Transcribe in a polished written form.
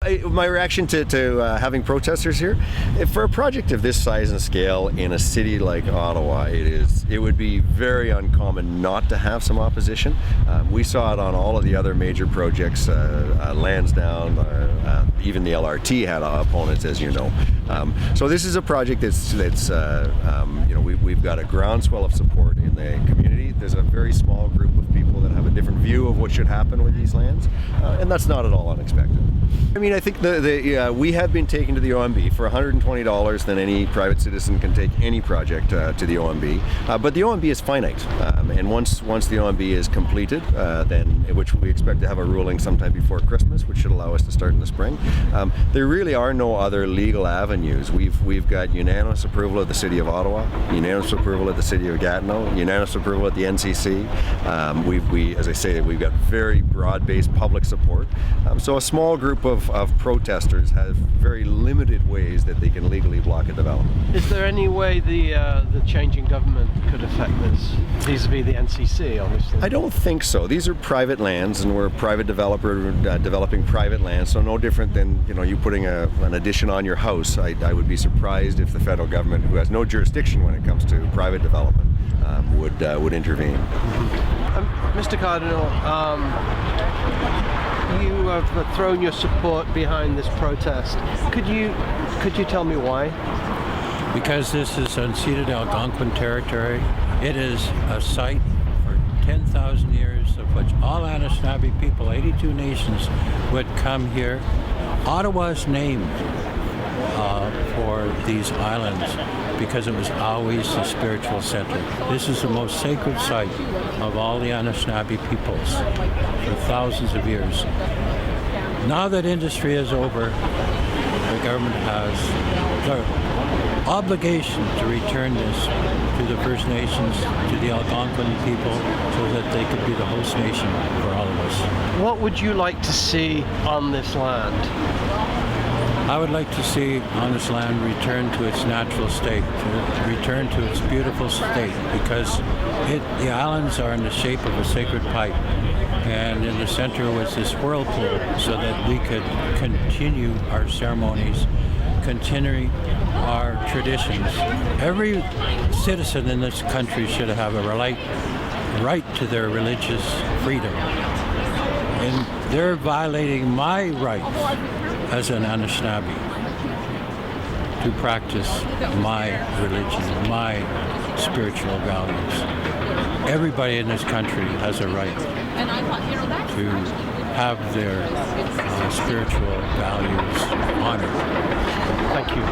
My reaction to having protesters here, for a project of this size and scale in a city like Ottawa, it would be very uncommon not to have some opposition. We saw it on all of the other major projects, Lansdowne, even the LRT had opponents, as you know. So this is a project that's we've got a groundswell of support in the community. There's a very small group of people that have a different view of what should happen with these lands, and that's not at all unexpected. I mean, I think we have been taken to the OMB for $120. Then any private citizen can take any project to the OMB, but the OMB is finite, and once the OMB is completed, then which we expect to have a ruling sometime before Christmas, which should allow us to start in the spring. There really are no other legal avenues. We've got unanimous approval of the City of Ottawa, unanimous approval at the City of Gatineau, unanimous approval at the NCC. As I say, we've got very broad-based public support. So a small group of protesters have very limited ways that they can legally block a development. Is there any way the changing government could affect this, vis-a-vis the NCC, obviously? I don't think so. These are private lands, and we're a private developer developing private land, so no different than you putting an addition on your house. I would be surprised if the federal government, who has no jurisdiction when it comes to private development, would intervene. Mr. Cardinal, you have thrown your support behind this protest. Could you tell me why? Because this is unceded Algonquin territory. It is a site for 10,000 years of which all Anishinaabe people, 82 nations, would come here. Ottawa is named for these islands because it was always the spiritual center. This is the most sacred site of all the Anishinaabe peoples for thousands of years. Now that industry is over, the government has the obligation to return this to the First Nations, to the Algonquin people, so that they could be the host nation for all of us. What would you like to see on this land? I would like to see on this land return to its natural state, to return to its beautiful state, because the islands are in the shape of a sacred pipe, and in the center was this whirlpool, so that we could continue our ceremonies, continue our traditions. Every citizen in this country should have a right to their religious freedom, and they're violating my rights as an Anishinaabe to practice my religion, my spiritual values. Everybody in this country has a right to have their spiritual values honored. Thank you.